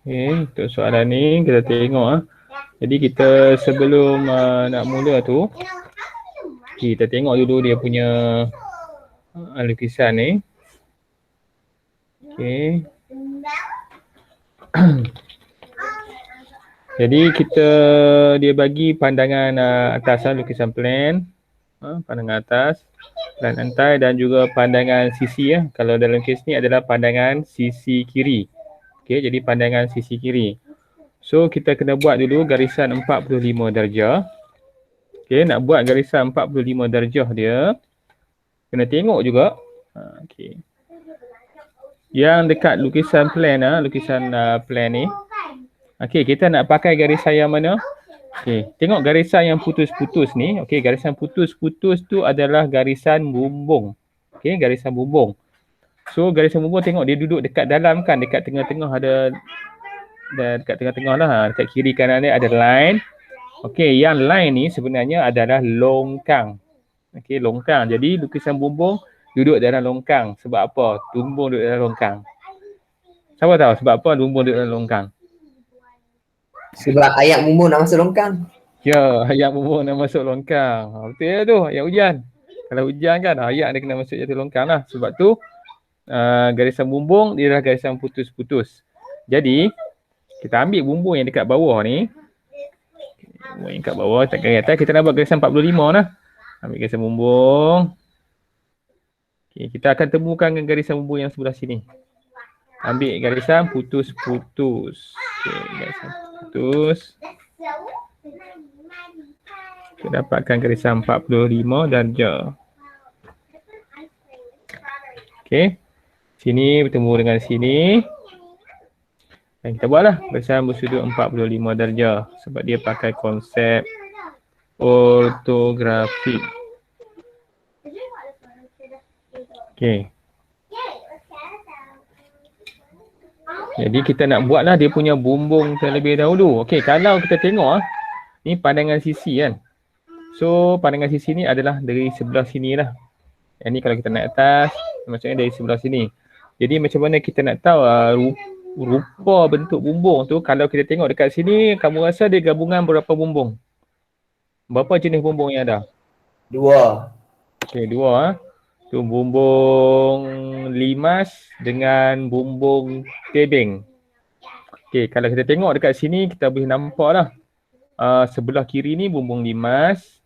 Okay, untuk soalan ni kita tengok. Jadi kita sebelum nak mula tu, kita tengok dulu dia punya lukisan ni. Okay. Jadi dia bagi pandangan atas lukisan plan, pandangan atas, plan lantai dan juga pandangan sisi ya. Kalau dalam kes ni adalah pandangan sisi kiri. Okay, jadi pandangan sisi kiri. So kita kena buat dulu garisan 45 darjah. Okay, nak buat garisan 45 darjah dia, kena tengok juga. Okay. Yang dekat lukisan plan plan ni. Okay, kita nak pakai garisan yang mana? Okay, tengok garisan yang putus-putus ni. Okay, garisan putus-putus tu adalah garisan bumbung. Okay, garisan bumbung. So garisan bumbung tengok dia duduk dekat dalam kan, dekat tengah-tengah ada, dekat tengah-tengah lah, dekat kiri kanan dia ada line. Okey, yang line ni sebenarnya adalah longkang. Okey, longkang. Jadi lukisan bumbung duduk dalam longkang. Sebab apa? Bumbung duduk dalam longkang. Siapa tahu sebab apa bumbung duduk dalam longkang? Sebab ayat bumbung nak masuk longkang. Ya, ayat bumbung nak masuk longkang. Betul ya tu, ayat hujan. Kalau hujan kan, ayat dia kena masuk jatuh longkang lah. Sebab tu garisan bumbung dia adalah garisan putus-putus. Jadi kita ambil bumbung yang dekat bawah ni. Bumbung yang kat bawah, tak garis atas. Kita nak buat garisan 45 lah. Ambil garisan bumbung. Okay, kita akan temukan dengan garisan bumbung yang sebelah sini. Ambil garisan putus-putus. Okay, garisan putus. Kita dapatkan garisan 45 darjah. Okay. Sini bertemu dengan sini. Dan kita buatlah garisan bersudut 45 darjah. Sebab dia pakai konsep ortografik. Okay. Jadi kita nak buatlah dia punya bumbung terlebih dahulu. Okay, kalau kita tengok ni pandangan sisi kan. So pandangan sisi ni adalah dari sebelah sini lah. Yang ni kalau kita naik atas, maksudnya dari sebelah sini. Jadi macam mana kita nak tahu rupa bentuk bumbung tu? Kalau kita tengok dekat sini, kamu rasa dia gabungan berapa bumbung? Berapa jenis bumbung yang ada? 2. Okay, 2. Tu bumbung limas dengan bumbung tebing. Okay, kalau kita tengok dekat sini, kita boleh nampak lah. Sebelah kiri ni bumbung limas.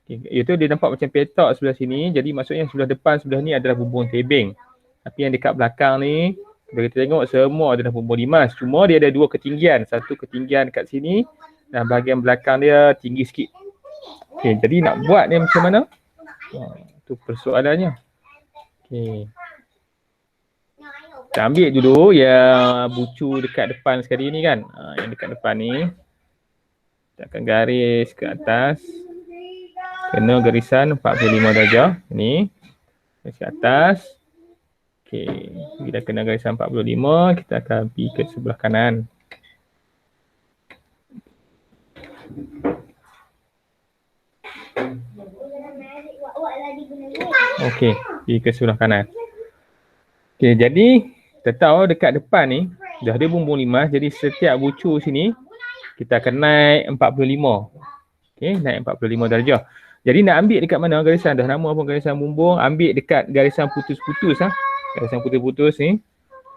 Okay, itu dia nampak macam petak sebelah sini. Jadi maksudnya sebelah depan sebelah ni adalah bumbung tebing. Tapi yang dekat belakang ni, bila kita tengok semua adalah bumbung limas. Cuma dia ada 2 ketinggian. Satu ketinggian dekat sini dan bahagian belakang dia tinggi sikit. Okay, jadi nak buat dia macam mana? Itu persoalannya. Okay. Kita ambil dulu yang bucu dekat depan sekali ni kan. Yang dekat depan ni. Kita akan garis ke atas. Kena garisan 45 darjah. Ni. Garis ke atas. Okay. Bila kena garisan 45, kita akan pergi ke sebelah kanan. Okey, pergi ke sebelah kanan. Okey, jadi kita tahu dekat depan ni dah ada bumbung limas. Jadi setiap bucu sini kita akan naik 45. Okey, naik 45 darjah. Jadi nak ambil dekat mana garisan? Dah nama apa garisan bumbung? Ambil dekat garisan putus-putus Garisan putus-putus ni.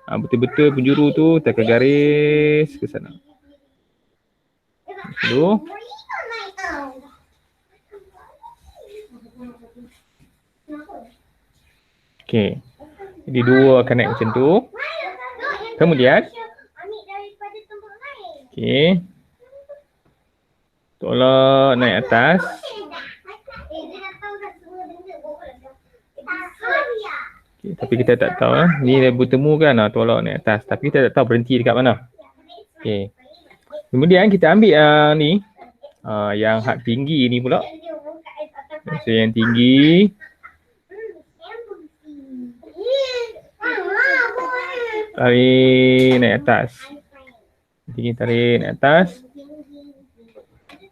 Betul-betul penjuru tu kita akan garis ke sana. Dulu. Okey. Jadi 2 akan naik macam tu. Kemudian okey. Tolak naik atas. Okay, tapi kita tak tahu ni dia bertemu kan tolak naik atas. Tapi kita tak tahu berhenti dekat mana. Okey. Kemudian kita ambil ni yang had tinggi ni pula. So yang tinggi tarik naik atas. Tinggi tarik naik atas.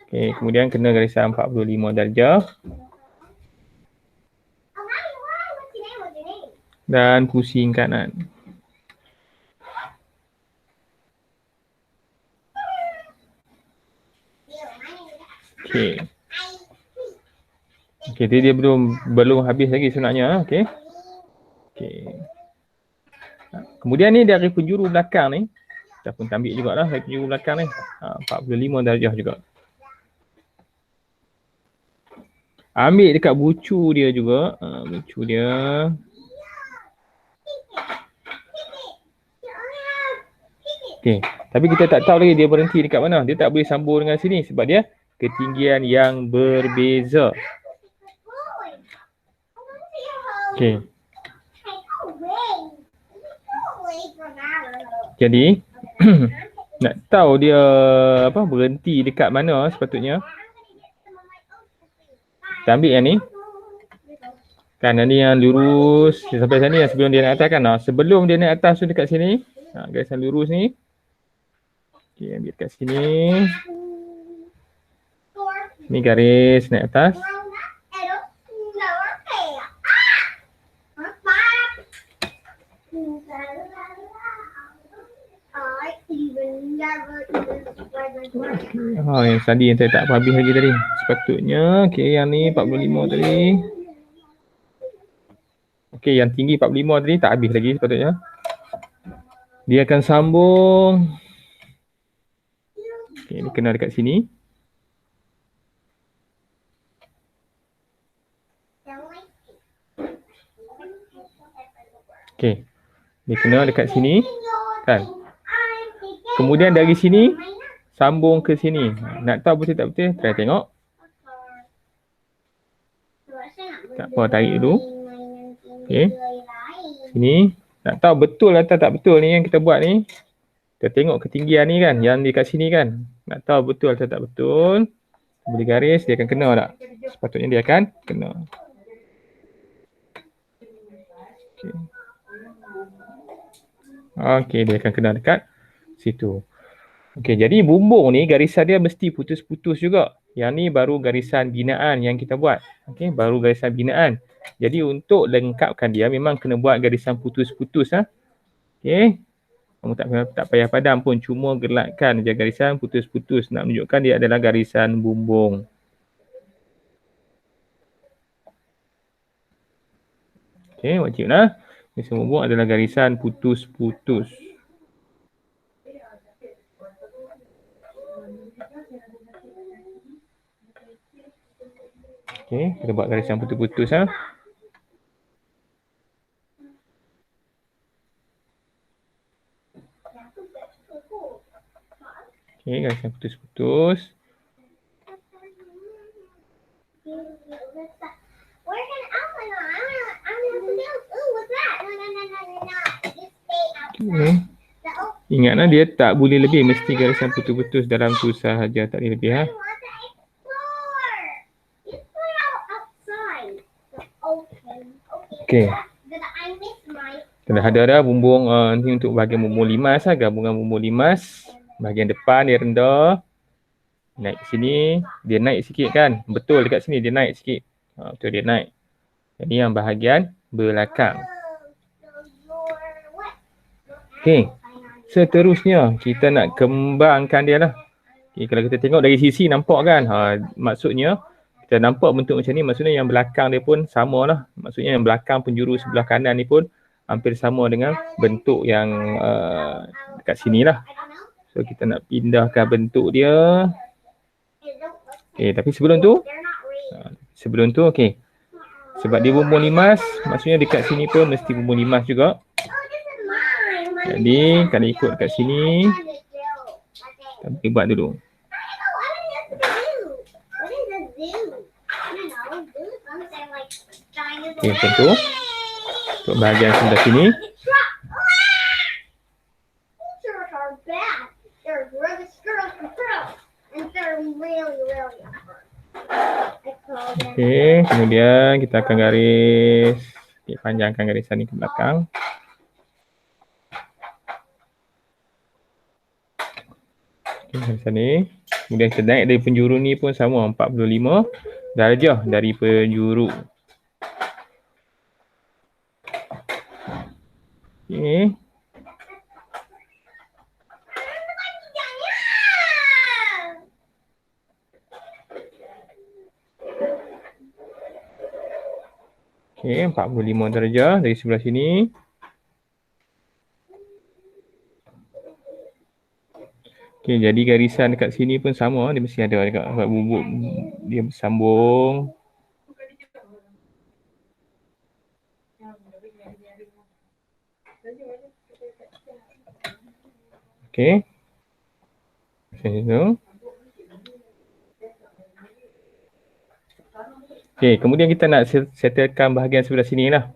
Okey, kemudian kena garisan 45 darjah. Dan pusing kanan. Okey. Okey, dia belum habis lagi sebenarnya. Okey. Okey. Kemudian ni dari penjuru belakang ni, kita pun ambil jugalah dari penjuru belakang ni. 45 darjah juga. Ambil dekat bucu dia juga. Bucu dia. Okey. Tapi kita tak tahu lagi dia berhenti dekat mana. Dia tak boleh sambung dengan sini sebab dia ketinggian yang berbeza. Okey. Jadi nak tahu dia berhenti dekat mana sepatutnya. Kita ambil yang ni. Kan ni yang lurus sampai sini yang sebelum dia naik atas kan. Sebelum dia naik atas tu dekat sini. Garisan lurus ni. Okey, ambil dekat sini. Ni garis naik atas. Yang tadi yang saya tak habis lagi tadi. Sepatutnya okey yang ni 45 tadi. Okey yang tinggi 45 tadi tak habis lagi sepatutnya. Dia akan sambung. Okey ni kena dekat sini. Okey. Dia kena dekat sini kan. Kemudian dari sini sambung ke sini. Nak tahu betul tak betul? Try tengok. Tak apa, tarik dulu. Okey. Sini. Nak tahu betul atau tak betul ni yang kita buat ni. Kita tengok ketinggian ni kan. Yang dekat sini kan. Nak tahu betul atau tak betul. Beri garis, dia akan kena tak? Sepatutnya dia akan kena. Okey. Okey, dia akan kena dekat situ. Okey, jadi bumbung ni garisan dia mesti putus-putus juga. Yang ni baru garisan binaan yang kita buat. Okey, baru garisan binaan. Jadi untuk lengkapkan dia memang kena buat garisan putus-putus. Okey. Kamu tak payah padam pun, cuma gerakkan je garisan putus-putus nak menunjukkan dia adalah garisan bumbung. Okey, wajiblah. Garisan bumbung adalah garisan putus-putus. Okey, kita buat garisan putus-putus . Okey, garisan putus-putus. Okay. Ingatlah dia tak boleh lebih, mesti garisan putus-putus dalam tu sahaja, tak boleh lebih . Okey. Kita dah ada bumbung ni untuk bahagian bumbung limas . Gabungan bumbung limas. Bahagian depan dia rendah. Naik ke sini, dia naik sikit kan. Betul dekat sini dia naik sikit. Betul dia naik. Ini yang bahagian belakang. Okey. Seterusnya kita nak kembangkan dia lah. Okay, kalau kita tengok dari sisi nampak kan. Maksudnya kita nampak bentuk macam ni, maksudnya yang belakang dia pun sama lah. Maksudnya yang belakang penjuru sebelah kanan ni pun hampir sama dengan bentuk yang dekat sini lah. So kita nak pindahkan bentuk dia. Okay, tapi sebelum tu okay. Sebab dia bumbung limas, maksudnya dekat sini pun mesti bumbung limas juga. Jadi kalau ikut kat sini, kita boleh buat dulu. Okay, macam tu. Untuk bahagian sebelah sini. Okay, kemudian kita akan garis. Okay, panjangkan garisan ni ke belakang. Okay, garisan ni. Kemudian kita naik dari penjuru ni pun sama, 45 darjah dari penjuru. Okay. Okey, 45 darjah dari sebelah sini. Okey, jadi garisan dekat sini pun sama, dia mesti ada dekat bubuk dia bersambung. Okey. Macam itu. Okey, kemudian kita nak settlekan bahagian sebelah sini lah.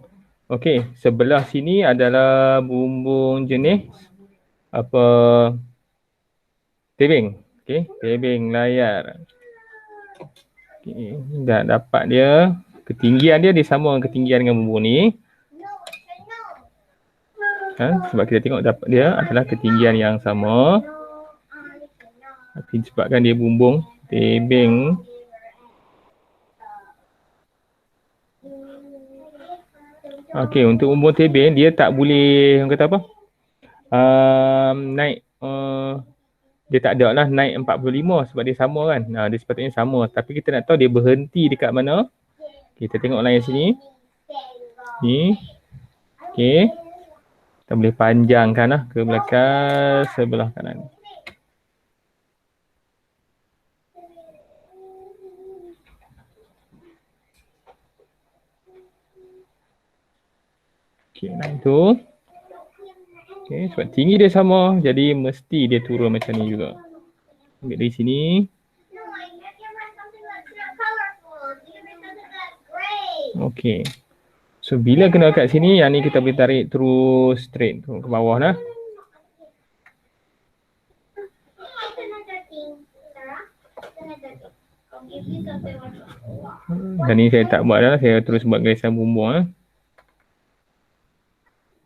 Okey, sebelah sini adalah bumbung jenis apa tebing. Okey, tebing layar. Okey, dah dapat dia. Ketinggian dia sama ketinggian dengan bumbung ni. Sebab kita tengok dapat dia adalah ketinggian yang sama. Tapi sebabkan dia bumbung tebing. Okey, untuk bumbung tebing dia tak boleh orang kata apa? Naik dia tak ada lah naik 45 sebab dia sama kan. Dia sepatutnya sama. Tapi kita nak tahu dia berhenti dekat mana. Kita tengok layar sini. Ni. Okey. Kita boleh panjangkan lah ke belakang sebelah kanan. Okey, naik tu. Okey, sebab tinggi dia sama. Jadi mesti dia turun macam ni juga. Ambil dari sini. Okey. So bila kena kat sini, yang ni kita boleh tarik terus straight ke bawah lah. Dan ni saya tak buat dah, saya terus buat garisan bumbung lah.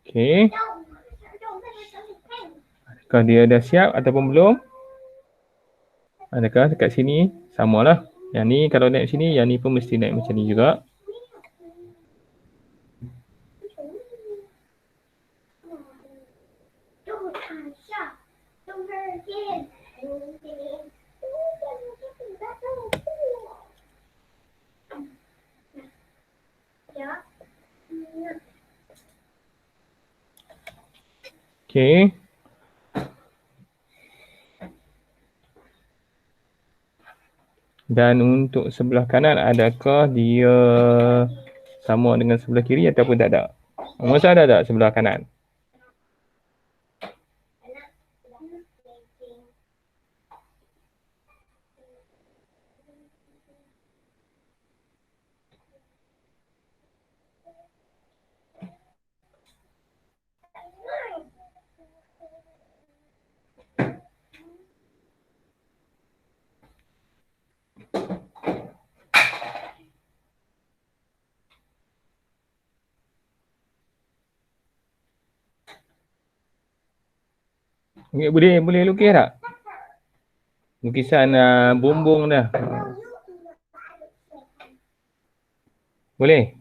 Okey. Adakah dia dah siap ataupun belum? Adakah dekat sini? Samalah. Yang ni kalau naik sini, yang ni pun mesti naik macam ni juga. Okey. Dan untuk sebelah kanan, adakah dia sama dengan sebelah kiri ataupun tak ada? Masa ada tak sebelah kanan? Boleh lukis tak? Lukisan bumbung dah. Boleh?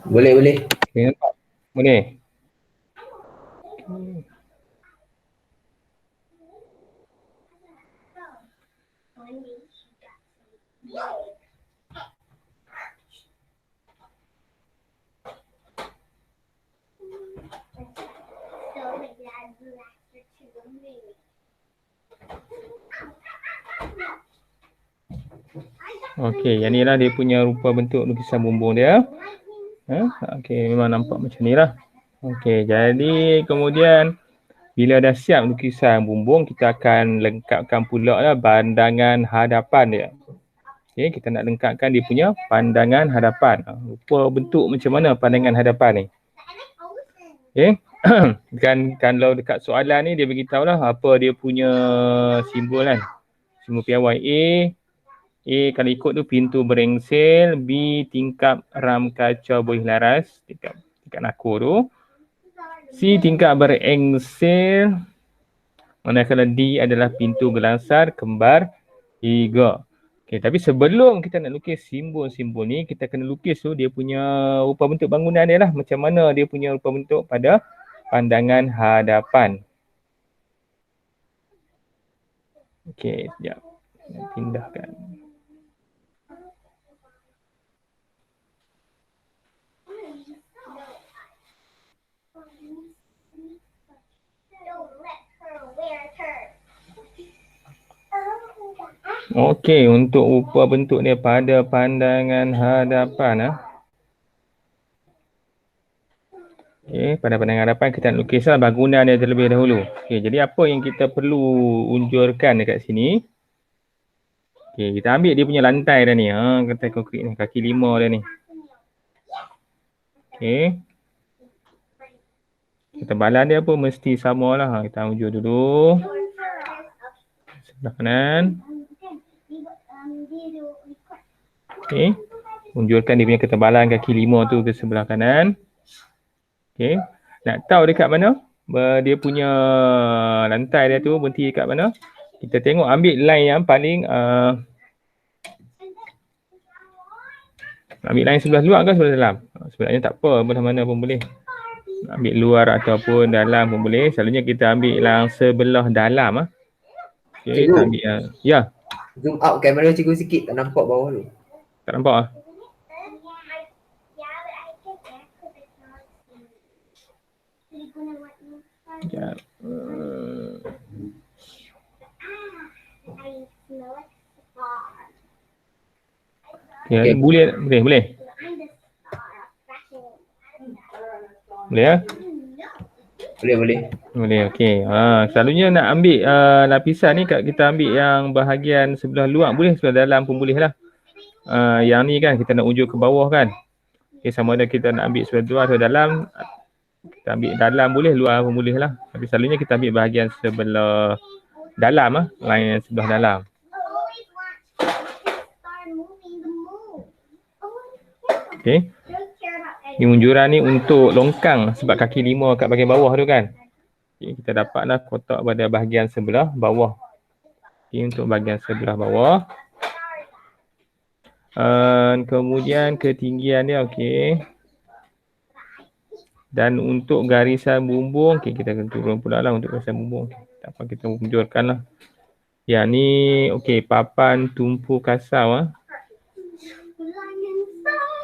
Boleh. Okay, nampak? Boleh? Okey, yang ni lah dia punya rupa bentuk lukisan bumbung dia. Okey, memang nampak macam ni lah. Okey, jadi kemudian bila dah siap lukisan bumbung, kita akan lengkapkan pula lah pandangan hadapan dia. Okey, kita nak lengkapkan dia punya pandangan hadapan. Rupa bentuk macam mana pandangan hadapan ni. Okey, kan kalau dekat soalan ni dia beritahu lah apa dia punya simbol kan. Simbol piawai A kalau ikut tu pintu berengsel, B tingkap ram kaca buih laras, tingkap nakur tu. C tingkap berengsel, manakala D adalah pintu gelangsar kembar 3. Okay, tapi sebelum kita nak lukis simbol-simbol ni, kita kena lukis tu dia punya rupa bentuk bangunan dia lah. Macam mana dia punya rupa bentuk pada pandangan hadapan. Okay, sekejap. Pindahkan. Okey, untuk rupa bentuk dia pada pandangan hadapan. Okey, pada pandangan hadapan kita nak lukislah bangunan dia terlebih dahulu. Okey, jadi apa yang kita perlu unjurkan dekat sini? Okey, kita ambil dia punya lantai dah ni. Lantai konkrit ni, kaki 5 dah ni. Okey. Ketebalan dia pun mesti samalah. Kita unjur dulu. Sebelah kanan. Okey. Unjurkan dia punya ketebalan kaki 5 tu ke sebelah kanan. Okey. Nak tahu dekat mana? Dia punya lantai dia tu berhenti dekat mana? Kita tengok ambil line yang paling ambil line sebelah luar ke sebelah dalam? Sebenarnya tak apa, belah mana pun boleh. Ambil luar ataupun dalam pun boleh. Selalunya kita ambil yang sebelah dalam. Okey, kita ambil ya. Zoom out kamera cikgu sikit, tak nampak bawah tu. Tak nampak Sekejap. Okay. Boleh. Boleh ya? Boleh, okey. Selalunya nak ambil lapisan ni kita ambil yang bahagian sebelah luar boleh, sebelah dalam pun boleh lah. Yang ni kan kita nak unjuk ke bawah kan. Okay, sama ada kita nak ambil sebelah luar atau dalam. Kita ambil dalam boleh, luar pun boleh lah. Tapi selalunya kita ambil bahagian sebelah dalam line sebelah dalam. Okey. Ni unjuran ni untuk longkang sebab kaki 5 kat bahagian bawah tu kan. Okay, kita dapatlah kotak pada bahagian sebelah bawah. Okay, untuk bahagian sebelah bawah. Kemudian ketinggian dia okey. Dan untuk garisan bumbung, okay, kita akan turun pula lah untuk garisan bumbung. Okay, tak apa, kita unjurkan lah. Yang ni okey, papan tumpu kasar.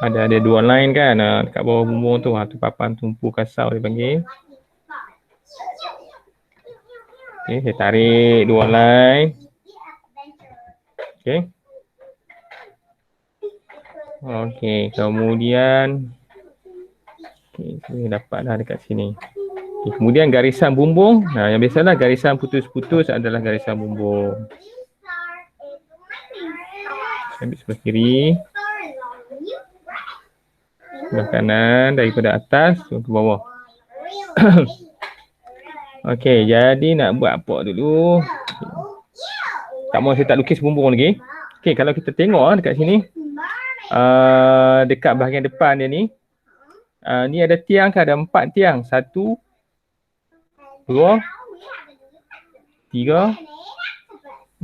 Ada 2 line kan dekat bawah bumbung tu. Tu papan tumpu kasar dia panggil. Okey, saya tarik 2 line. Okey. Okey, kemudian saya dapatlah dekat sini. Okay, kemudian garisan bumbung. Yang biasalah garisan putus-putus adalah garisan bumbung. Saya ambil sebelah kiri. Sebelah kanan daripada atas ke bawah. Okey, jadi nak buat apa dulu? Tak mau saya tak lukis bumbung lagi. Okey, kalau kita tengok dekat sini. Dekat bahagian depan dia ni. Ni ada tiang ke? Ada 4 tiang. 1, 2, 3,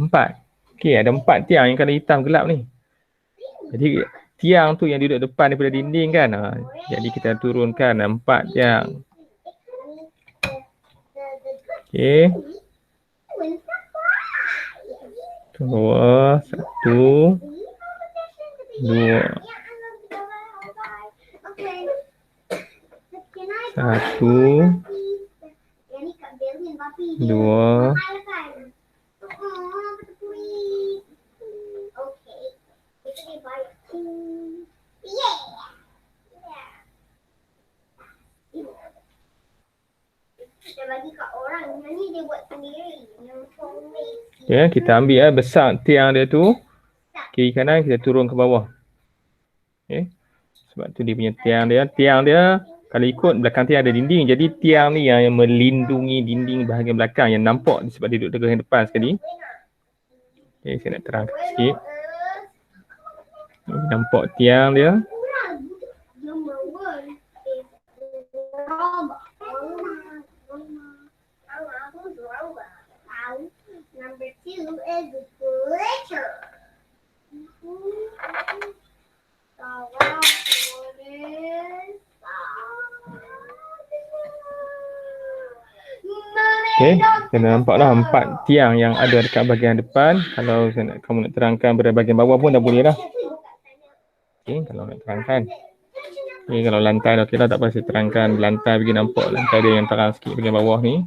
4. Okey, ada 4 tiang yang kala hitam gelap ni. Jadi tiang tu yang duduk depan daripada dinding kan. Jadi kita turunkan 4 tiang. Okey. 2, 1, 2. 1, 2. Ya, kita ambil besar tiang dia tu. Kiri kanan kita turun ke bawah. Okey. Sebab tu dia punya tiang dia kalau ikut belakang tiang ada dinding. Jadi tiang ni yang melindungi dinding bahagian belakang yang nampak sebab dia duduk dekat depan sekali. Okey, saya nak terangkan sikit. Nampak tiang dia. Okey, kita nampaklah 4 tiang yang ada dekat bahagian depan. Kalau kamu nak terangkan pada bahagian bawah pun dah boleh lah. Okey, kalau nak terangkan. Okey, kalau lantai dah okey lah, tak apa saya terangkan lantai bagi nampak lantai dia yang terang sikit bahagian bawah ni.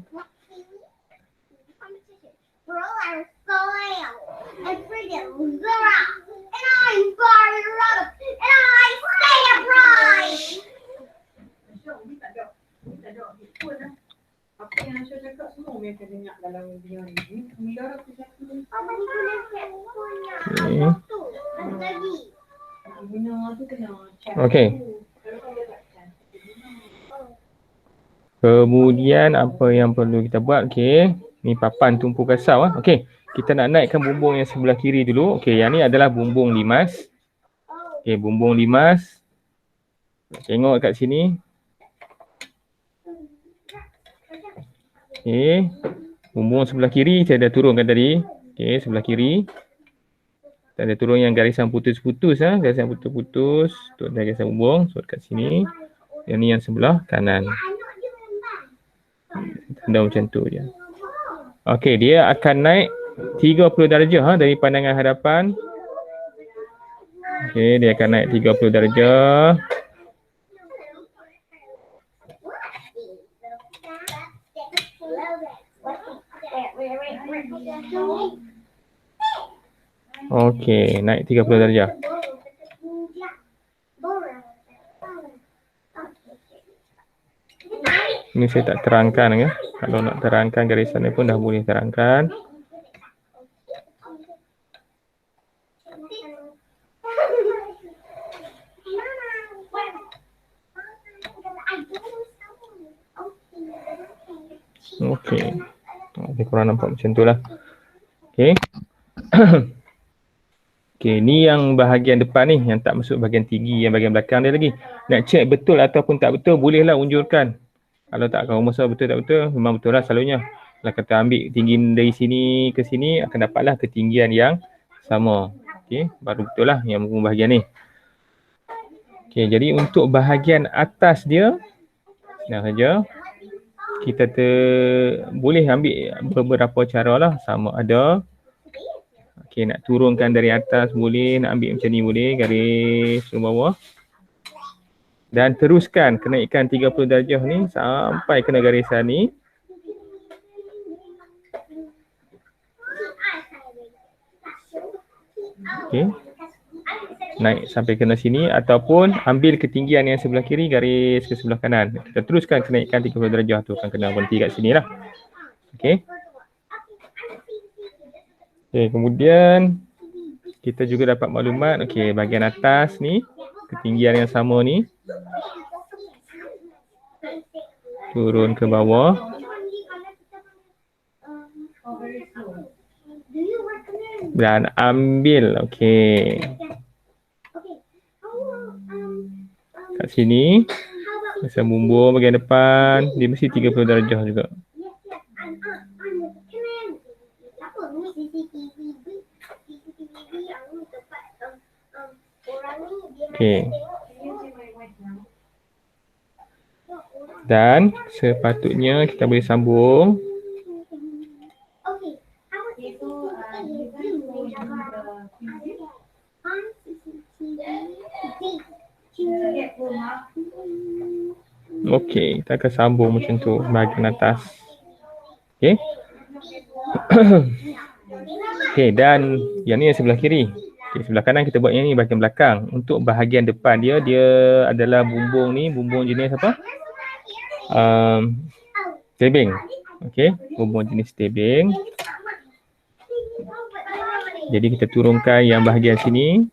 Okey. Kemudian apa yang perlu kita buat? Okey, ni papan tumpu kasau ah. Okey, kita nak naikkan bumbung yang sebelah kiri dulu. Okey, yang ni adalah bumbung limas. Okey, bumbung limas. Tengok kat sini. Okey, bumbung sebelah kiri saya dah turunkan tadi. Okey, sebelah kiri. Kita ada turun yang garisan putus-putus ah, garisan putus-putus untuk garisan bumbung. So kat sini. Yang ni yang sebelah kanan. Tanda macam tu je. Okey, dia akan naik 30 darjah dari pandangan hadapan. Okey, dia akan naik 30 darjah. Okey, naik 30 darjah. Ini saya tak terangkan ya. Kalau nak terangkan garisan ni pun dah boleh terangkan. Okey. Lebih kurang nampak macam tu lah. Okey. Okey, ni yang bahagian depan ni yang tak masuk bahagian tinggi, yang bahagian belakang dia lagi. Nak cek betul ataupun tak betul, bolehlah unjurkan. Kalau tak kau masalah betul tak betul, memang betul lah selalunya. Kalau kita ambil tinggi dari sini ke sini, akan dapatlah ketinggian yang sama. Okey, baru betul lah yang bahagian ni. Okey, jadi untuk bahagian atas dia, senang saja. Kita boleh ambil beberapa cara lah. Sama ada, okey, nak turunkan dari atas boleh, nak ambil macam ni boleh, garis ke bawah. Dan teruskan kenaikan 30 darjah ni sampai kena garisan ni. Okey. Naik sampai kena sini ataupun ambil ketinggian yang sebelah kiri, garis ke sebelah kanan. Kita teruskan kenaikan 30 darjah tu, akan kena berhenti kat sini lah. Okey. Okey, kemudian kita juga dapat maklumat, okey, bahagian atas ni, ketinggian yang sama ni. Turun ke bawah. Dan ambil, okey. Kat sini, pasang bumbung bahagian depan, dia mesti 30 darjah juga. Okey. Dan sepatutnya kita boleh sambung. Okey, kita akan sambung macam tu bahagian atas. Okey. Okey, dan yang ni yang sebelah kiri. Okey, sebelah kanan kita buat yang ni bahagian belakang. Untuk bahagian depan dia adalah bumbung ni, bumbung jenis apa? Tebing. Okey, bumbung jenis tebing. Jadi kita turunkan yang bahagian sini.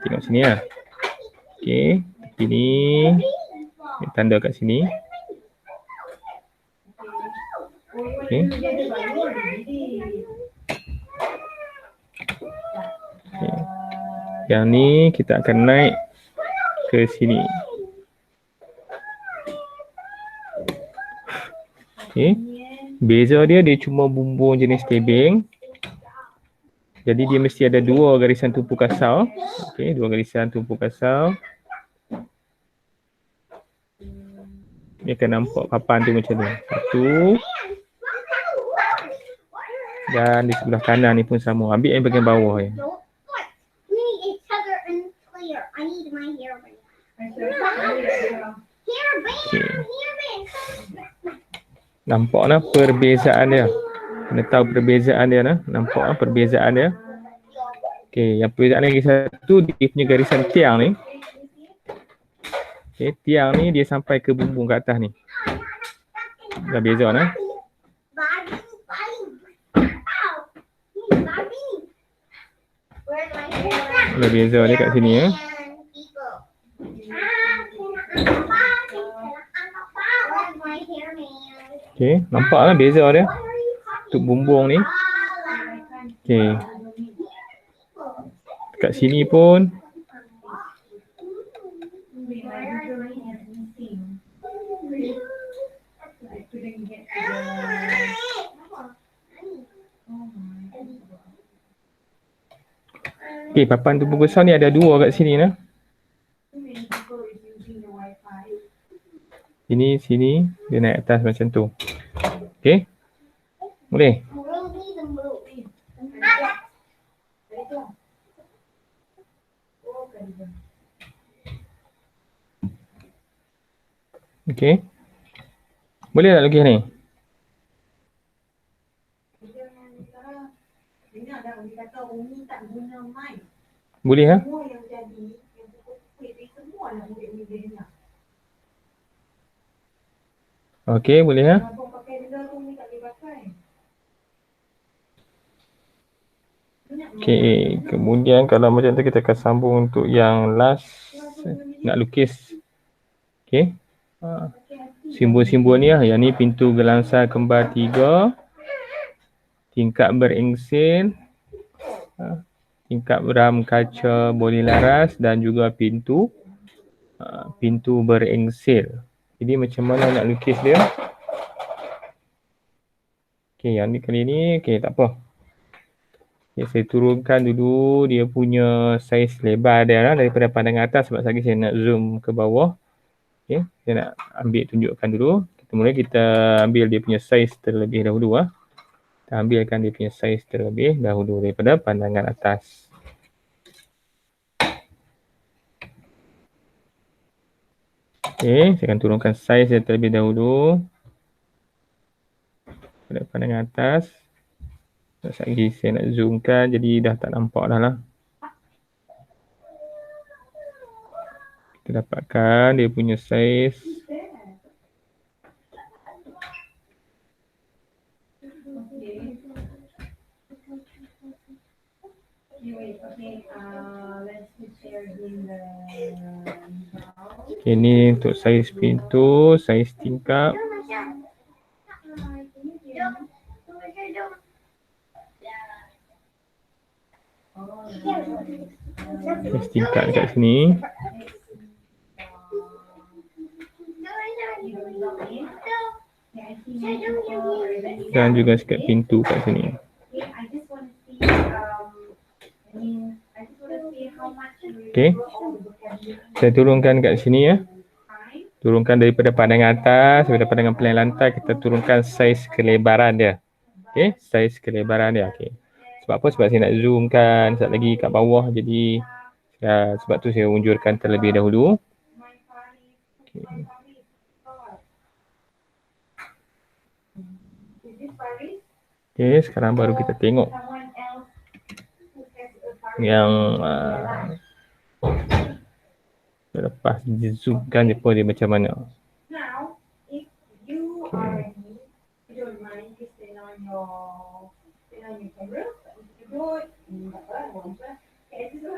Tengok sini lah. Okey, ini tanda kat sini. Okey. Okay. Yang ni kita akan naik ke sini. Okey. Beza dia cuma bumbung jenis tebing. Jadi dia mesti ada dua garisan tumpu kasau. Okey, dua garisan tumpu kasau. Dia akan nampak papan tu macam ni. Satu. Dan di sebelah kanan ni pun sama. Ambil yang bahagian bawah ya. Okay. Nampak lah perbezaan dia. Kena tahu perbezaan dia lah. Nampak lah perbezaan dia. Okey, yang perbezaan lagi satu, dia punya garisan tiang ni. Okey, tiang ni dia sampai ke bumbung kat atas ni. Dah beza lah. Ada beza dia kat sini ya. Okey, nampaklah beza dia. Untuk bumbung ni. Okey. Kat sini pun okey, papan tubuh besar ni ada dua kat sini nah. Ini sini dia naik atas macam tu. Okey. Boleh? Okey. Boleh tak lukis ni? Boleh ha? Okey, boleh ha? Okey, kemudian kalau macam tu kita akan sambung untuk yang last nak lukis. Okey. Simbol-simbol ni lah. Yang ni pintu gelangsa kembar 3, tingkap beringsil, tingkap ram kaca boleh laras dan juga pintu beringsil. Jadi macam mana nak lukis dia? Okey, yang ni kali ni okey, tak apa. Okay, saya turunkan dulu dia punya saiz lebar dia lah daripada pandangan atas sebab lagi saya nak zoom ke bawah. Okey, saya nak ambil tunjukkan dulu. Kemudian kita ambil dia punya saiz terlebih dahulu lah. Kita ambilkan dia punya saiz terlebih dahulu daripada pandangan atas. Okey, saya akan turunkan saiz dia terlebih dahulu pada pandangan atas. Sekejap lagi saya nak zoomkan jadi dah tak nampak dah lah. Kita dapatkan dia punya saiz. Ini untuk saiz pintu, saiz tingkap. Saiz tingkap dekat sini. Dan juga sikit pintu kat sini. Okey. Saya turunkan kat sini ya. Turunkan daripada pandangan atas, daripada pandangan plan lantai kita turunkan saiz kelebaran dia. Okey, saiz kelebaran dia. Okey. Sebab apa? Sebab saya nak zoomkan sekejap lagi kat bawah jadi sebab tu saya unjurkan terlebih dahulu. Okey. Okey, sekarang baru kita tengok yang lepas zoomkan dia pun dia macam mana.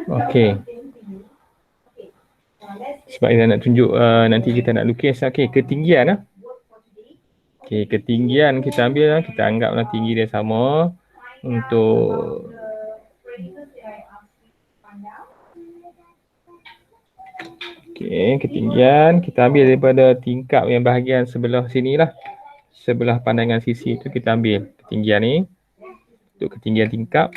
Okey. Sebab kita nak tunjuk nanti kita nak lukis. Okey, ketinggian lah. Okey, ketinggian kita ambil lah. Kita anggaplah tinggi dia sama untuk okey, ketinggian kita ambil daripada tingkap yang bahagian sebelah sini lah. Sebelah pandangan sisi tu kita ambil ketinggian ni. Untuk ketinggian tingkap.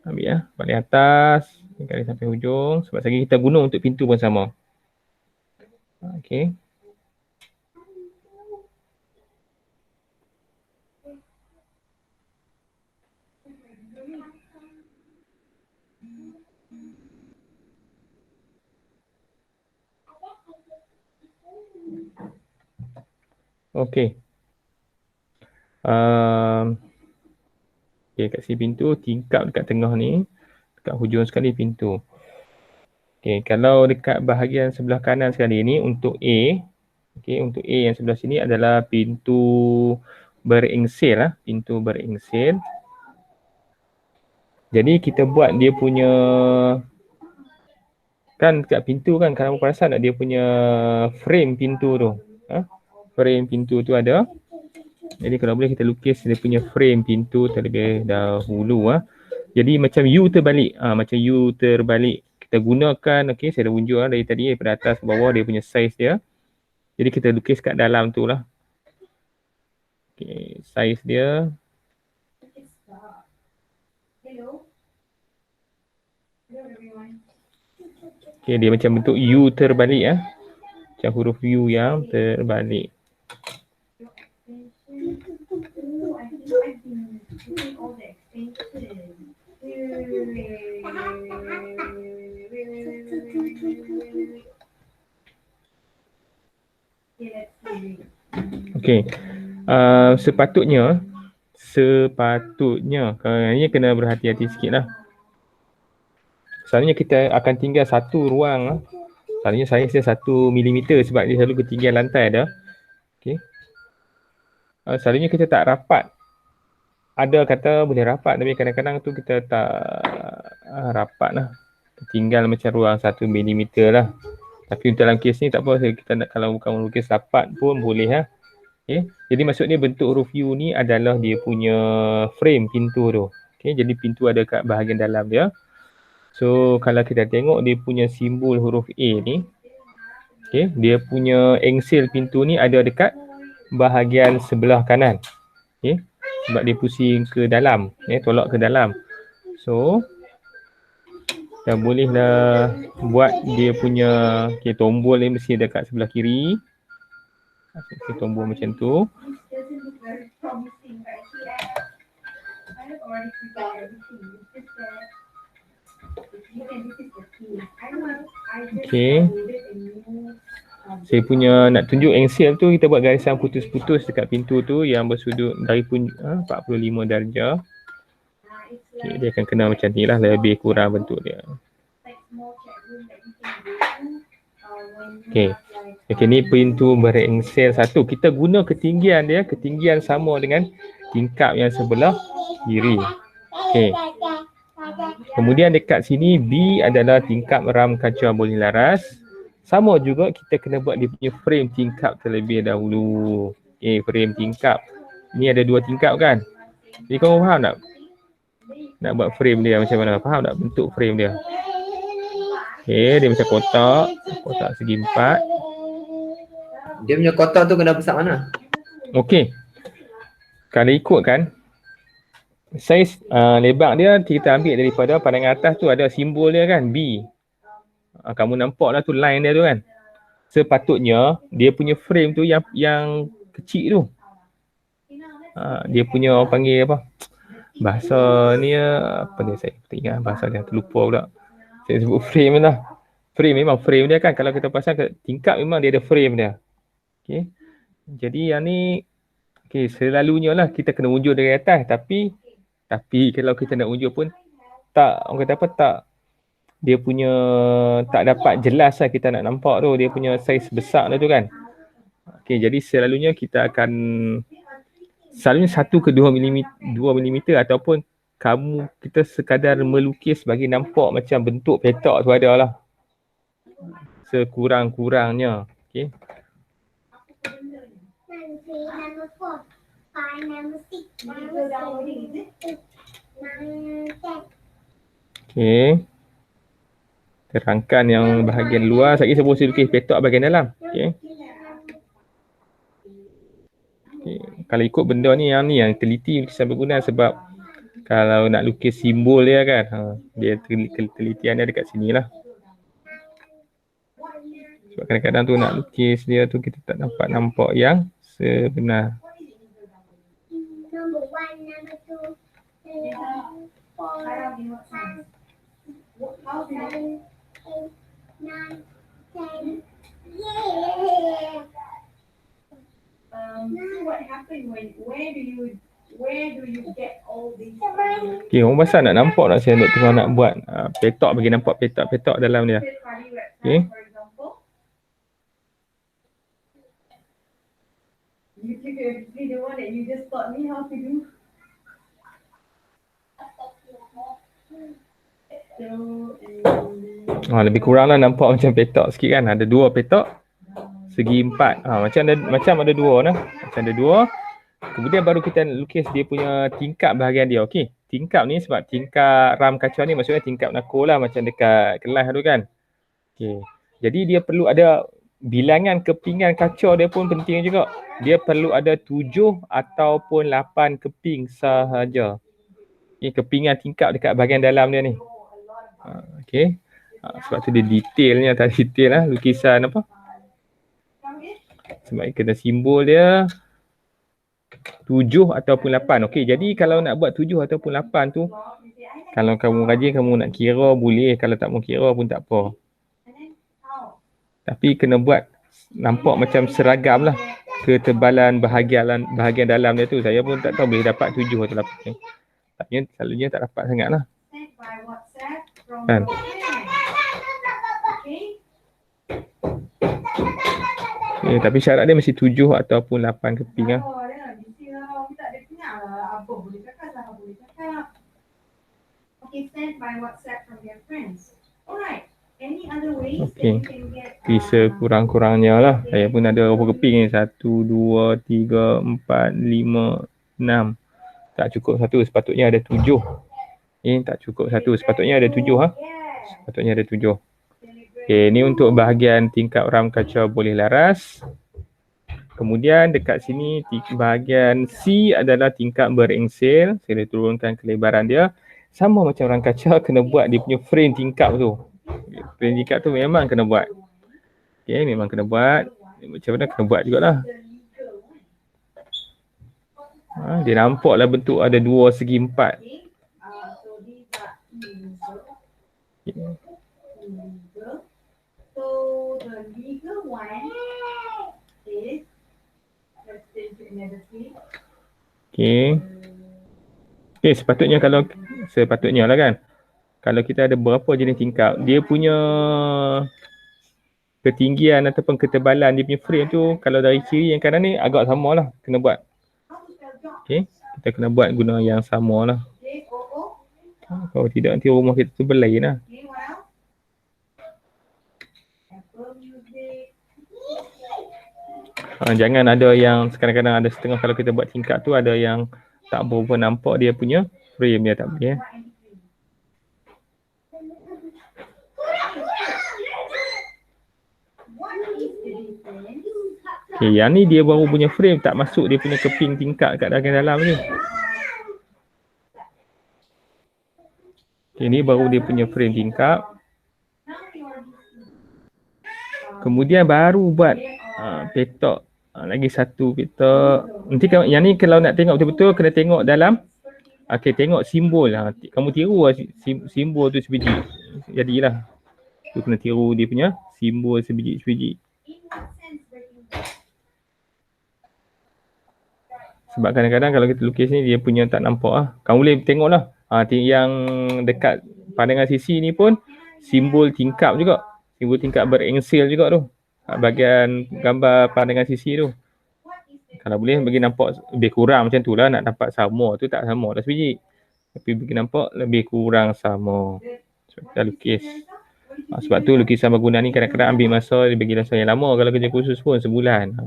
Ambil ya, balik atas. Kali sampai hujung. Sebab lagi kita guna untuk pintu pun sama. Okey. Okey. Okey, kat sini pintu, tingkap dekat tengah ni. Dekat hujung sekali pintu. Okey, kalau dekat bahagian sebelah kanan sekali ni untuk A. Okey, untuk A yang sebelah sini adalah pintu beringsil lah. Pintu beringsil. Jadi kita buat dia punya, kan kat pintu kan, kalau perasan tak dia punya frame pintu tu. Frame pintu tu ada. Jadi kalau boleh kita lukis dia punya frame pintu terlebih dahulu. Jadi macam U terbalik. Macam U terbalik. Kita gunakan, okey, saya dah unjuk dari tadi daripada atas ke bawah dia punya saiz dia. Jadi kita lukis kat dalam tu lah. Okey, saiz dia. Okey, dia macam bentuk U terbalik . Macam huruf U yang terbalik. Okey. Sepatutnya kalau ini kena berhati-hati sikit lah. Selalunya kita akan tinggal satu ruang. Selalunya saiz dia 1 mm sebab dia selalu ketinggian lantai dah. Okey. Selalunya kita tak rapat. Ada kata boleh rapat tapi kadang-kadang tu kita tak rapat lah. Tinggal macam ruang 1 mm lah. Tapi dalam kes ni tak apa, kita nak kalau bukan melukis rapat pun boleh lah. Okay. Jadi maksudnya bentuk huruf U ni adalah dia punya frame pintu tu. Okay. Jadi pintu ada kat bahagian dalam dia. So kalau kita tengok dia punya simbol huruf A ni, okay, dia punya engsel pintu ni ada dekat bahagian sebelah kanan. Okay. Sebab dia pusing ke dalam, tolak ke dalam. So dah bolehlah buat dia punya tombol ni mesti dekat sebelah kiri. Tombol macam tu. Okey. Saya punya nak tunjuk engsel tu, kita buat garisan putus-putus dekat pintu tu yang bersudut dari 45 darjah. Okay, dia akan kena macam ni lah, lebih kurang bentuk dia. Okey. Okey, ni pintu berengsel 1. Kita guna ketinggian dia, ketinggian sama dengan tingkap yang sebelah kiri. Okey. Kemudian dekat sini B adalah tingkap ram kaca boling laras. Sama juga kita kena buat dia punya frame tingkap terlebih dahulu. Frame tingkap. Ni ada 2 tingkap kan? Jadi korang faham tak? Nak buat frame dia macam mana? Faham tak bentuk frame dia? Dia macam kotak segi 4. Dia punya kotak tu kena besar mana? Okey. Kalau ikutkan saiz lebar dia kita ambil daripada pandangan atas tu ada simbol dia kan, B. Kamu nampak lah tu line dia tu kan. Sepatutnya dia punya frame tu yang kecil tu. Dia punya orang panggil apa? Bahasa ni apa dia, saya tak ingat bahasa dia, terlupa pula. Saya sebut frame lah. Frame memang frame dia kan, kalau kita pasang ke tingkap memang dia ada frame dia. Okey. Jadi yang ni selalunya lah kita kena unjuk dari atas, tapi kalau kita nak unjuk pun tak, orang kata apa, tak, dia punya tak dapat jelas lah kita nak nampak tu dia punya saiz besar tu kan. Okey, jadi selalunya kita akan selalunya 1 ke 2 mm ataupun kita sekadar melukis bagi nampak macam bentuk petak tu ada lah. Sekurang-kurangnya. Okey. Okey. Terangkan yang bahagian luar. Sekejap saya boleh lukis petak bahagian dalam. Okey. Okay. Kalau ikut benda ni yang teliti lukisan berguna, sebab kalau nak lukis simbol dia kan, dia telitian dia dekat sini lah. Sebab kadang-kadang tu nak lukis dia tu kita tak dapat nampak yang sebenar. Okay, orang pasal nak nampak tak saya tengah nak buat petak bagi nampak petak-petak dalam dia. Okay. Lebih kurang lah nampak macam petak sikit kan. Ada dua petak segi 4. Macam ada dua lah. Macam ada dua. Kemudian baru kita lukis dia punya tingkap bahagian dia. Okey. Tingkap ni sebab tingkap ram kacau ni maksudnya tingkap nakul lah macam dekat kelas tu kan. Okey. Jadi dia perlu ada bilangan kepingan kacau dia pun penting juga. Dia perlu ada 7 ataupun 8 keping sahaja. Okey, kepingan tingkap dekat bahagian dalam dia ni. Okey. Sebab tu dia detailnya, tak detail lah lukisan apa. Sebab kena simbol dia 7 ataupun 8. Okey, jadi kalau nak buat 7 ataupun 8 tu, kalau kamu rajin kamu nak kira boleh, kalau tak mau kira pun tak apa. Tapi kena buat nampak macam seragam lah ketebalan bahagian dalam dia tu. Saya pun tak tahu boleh dapat 7 atau 8. Selalunya tak dapat sangat lah. Kan? Tapi syarat dia mesti 7 ataupun 8 keping lah. Okey. Bisa kurang-kurangnya lah. Saya pun ada berapa keping ni? 1, 2, 3, 4, 5, 6. Tak cukup satu, sepatutnya ada 7. Tak cukup satu, sepatutnya ada 7 ha. Sepatutnya ada 7. Okey, ni untuk bahagian tingkap ram kacau boleh laras. Kemudian dekat sini bahagian C adalah tingkap berengsel. Saya dah turunkan kelebaran dia. Sama macam ram kacau, kena buat dia punya frame tingkap tu. Frame tingkap tu memang kena buat. Okey, memang kena buat. Macam mana kena buat jugalah. Dia nampaklah bentuk ada 2 segi 4. Okey, sepatutnya lah kan. Kalau kita ada berapa jenis tingkap, dia punya ketinggian ataupun ketebalan dia punya frame tu, kalau dari kiri yang kanan ni agak sama lah kena buat. Okey, kita kena buat guna yang sama lah. Kalau tidak nanti rumah kita tu berlain lah. Jangan ada yang kadang-kadang ada setengah kalau kita buat tingkap tu ada yang tak berapa nampak dia punya frame dia, tak boleh. Okey, yang ni dia baru punya frame, tak masuk dia punya keping tingkap kat bahagian dalam ni. Okey, ni baru dia punya frame tingkap. Kemudian baru buat petak. Lagi satu petak. Nanti yang ni kalau nak tengok betul-betul kena tengok dalam. Okey, tengok simbol lah. Kamu tiru lah simbol tu sebiji. Jadilah. Tu kena tiru dia punya simbol sebiji-sebiji. Sebab kadang-kadang kalau kita lukis ni dia punya tak nampak lah. Kamu boleh tengok lah. Yang dekat pandangan sisi ni pun simbol tingkap juga. Simbol tingkap berengsel juga tu. Bahagian gambar pandangan sisi tu. Kalau boleh bagi nampak lebih kurang macam tu lah. Nak dapat sama tu tak sama dah sebiji. Tapi bagi nampak lebih kurang sama. Sebab kita lukis. Sebab tu lukisan berguna ni kadang-kadang ambil masa dia bagi masa yang lama. Kalau kerja khusus pun sebulan.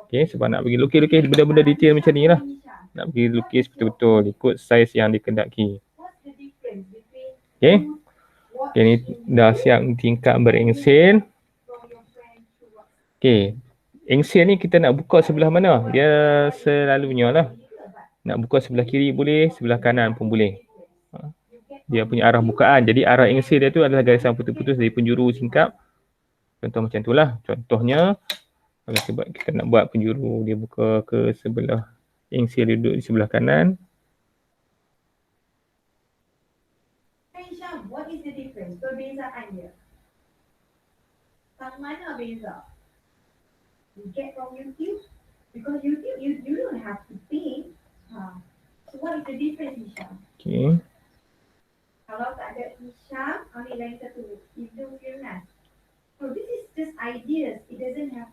Okay, sebab nak bagi lukis benda-benda detail macam ni lah. Nak bagi lukis betul-betul ikut saiz yang dikendaki. Okay. Okay, ni dah siap tingkap berengsel. Okay. Engsel ni kita nak buka sebelah mana? Dia selalunya lah. Nak buka sebelah kiri boleh, sebelah kanan pun boleh. Dia punya arah bukaan. Jadi arah engsel dia tu adalah garisan putus-putus dari penjuru tingkap. Contoh macam tu lah. Contohnya, kalau sebab kita nak buat penjuru dia buka ke sebelah engsel dia duduk di sebelah kanan. What is the difference? Perbezaan dia. Sang mana beza? You get from YouTube? Because YouTube you don't have to pay. So what is the difference, Hisham? Okay. Kalau tak ada Hisham, ambil lagi satu. Ibnu Firnas. So this is just ideas. It doesn't have.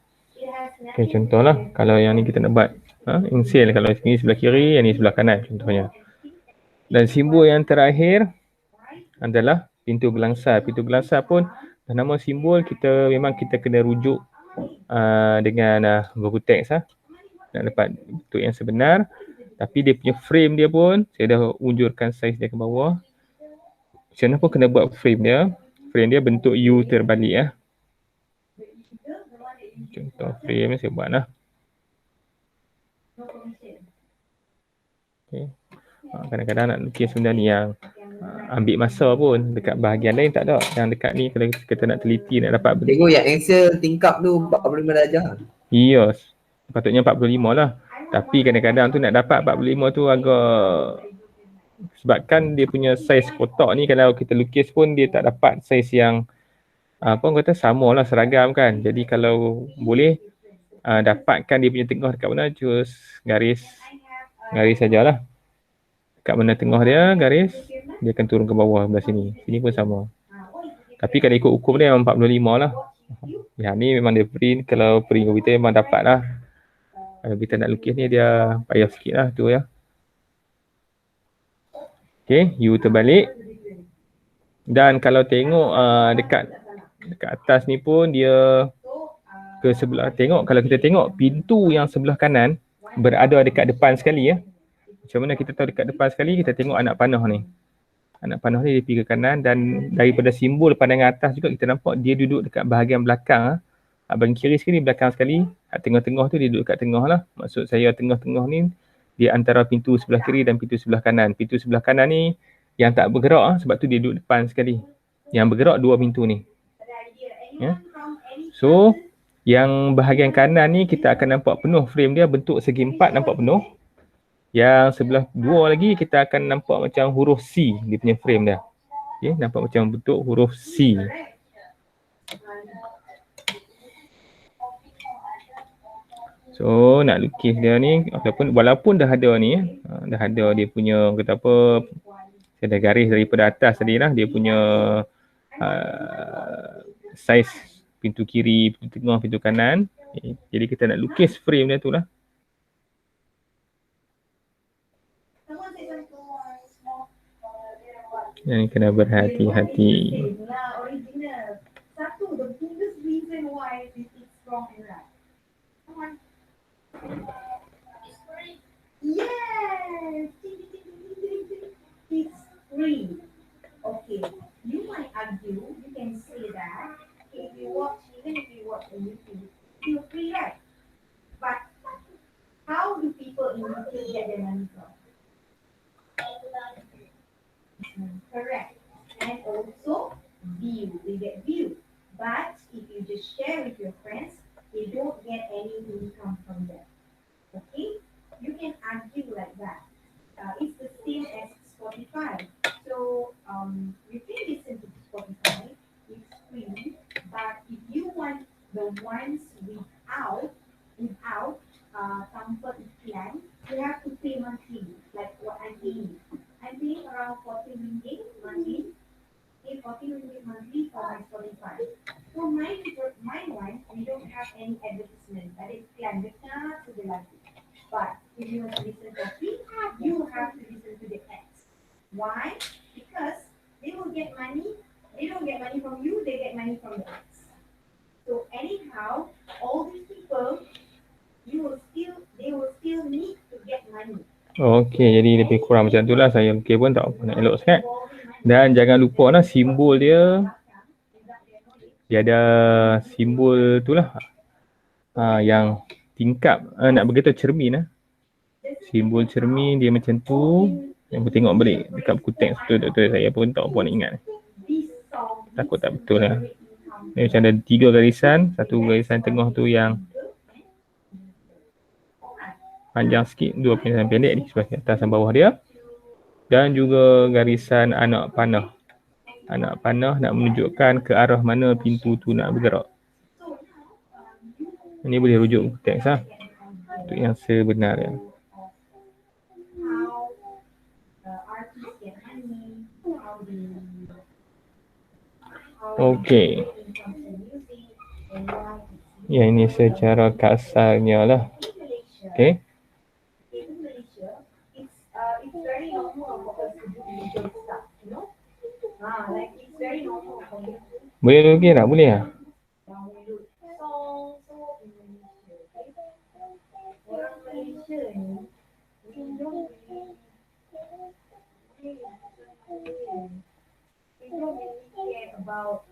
Okay, contohlah kalau yang ni kita nak buat engsel, kalau ini sebelah kiri, yang ni sebelah kanan contohnya. Dan simbol yang terakhir adalah pintu gelangsar. Pintu gelangsar pun dah nama simbol, memang kita kena rujuk dengan Google Text nak dapat bentuk yang sebenar. Tapi dia punya frame dia pun saya dah unjurkan saiz dia ke bawah. Macam mana pun kena buat frame dia. Frame dia bentuk U terbalik Contoh frame saya buat lah. Okay. Kadang-kadang nak lukis benda ni yang ambil masa pun. Dekat bahagian lain tak ada. Yang dekat ni kalau kita nak teliti nak dapat bentuk. Cikgu yang angle tingkap tu 45 darjah. Yes. Patutnya 45 lah. Tapi kadang-kadang tu nak dapat 45 tu agak, sebabkan dia punya saiz kotak ni kalau kita lukis pun dia tak dapat saiz yang apa orang kata sama lah, seragam kan. Jadi kalau boleh dapatkan dia punya tengah dekat mana, terus garis sajalah. Dekat mana tengah dia garis, dia akan turun ke bawah belah sini. Sini pun sama. Tapi kalau ikut hukum dia memang 45 lah. Yang ni memang dia print, kalau print komputer memang dapat lah. Kalau kita nak lukis ni dia payah sikit lah tu ya. Okay, U terbalik. Dan kalau tengok dekat atas ni pun dia ke sebelah, tengok kalau kita tengok pintu yang sebelah kanan berada dekat depan sekali ya. Macam mana kita tahu dekat depan sekali? Kita tengok anak panah ni. Anak panah ni dia pergi ke kanan dan daripada simbol pandangan atas juga kita nampak dia duduk dekat bahagian belakang. Bahagian kiri sekali, belakang sekali. Tengah-tengah tu dia duduk kat tengah lah. Maksud saya tengah-tengah ni dia antara pintu sebelah kiri dan pintu sebelah kanan. Pintu sebelah kanan ni yang tak bergerak sebab tu dia duduk depan sekali. Yang bergerak dua pintu ni. Ya. So yang bahagian kanan ni kita akan nampak penuh frame dia, bentuk segi empat nampak penuh. Yang sebelah dua lagi kita akan nampak macam huruf C dia punya frame dia. Okay, nampak macam bentuk huruf C. So nak lukis dia ni walaupun dah ada ni, dah ada dia punya kata apa, saya dah garis daripada atas tadi lah, dia punya saiz pintu kiri, pintu tengah, pintu kanan. Okay. Jadi kita nak lukis frame dia tu lah. Yang kena berhati-hati. Yes! It's free. Okay. You might argue, you can say that even if you watch on YouTube, feel free, right? But how do people in YouTube get their money from? Correct. And also view. They get view. But if you just share with your friends, they don't get any income from them. Okay? You can argue like that. It's the same as Spotify. So you can listen to Spotify. It's free. But if you want the ones without tanpa iklan, you have to pay monthly, like what I'm paying. I'm paying around 40 ringgit monthly. Okay, 40 ringgit monthly for my Spotify. So my one, we don't have any advertisement. That is iklan, dekat sebelah tu. But if you want to listen to free, you have to listen to the ads. Why? Because they will get money. They don't get money from you, they get money from the ads. So anyhow, all these people, they will still need to get money. Okey, jadi lebih kurang macam tu lah. Saya lukis pun tak nak elok sangat. Dan jangan lupa lah simbol dia. Dia ada simbol tu lah. Yang tingkap, nak berkata cermin lah. Simbol cermin dia macam tu. Yang pun tengok balik dekat buku teks betul-betul saya pun tak apa nak ingat. Takut tak betul lah. Dia macam ada 3 garisan. Satu garisan tengah tu yang panjang sikit, 2 garisan pendek di sebelah atas dan bawah dia. Dan juga garisan anak panah. Anak panah nak menunjukkan ke arah mana pintu tu nak bergerak. Ini boleh rujuk buku teks lah. Untuk yang sebenarnya. Okey. Ya, ini secara kasarnya lah. Okey. Boleh lukis tak? Boleh lah. download song Indonesia. Orang Malaysia ni we don't really care about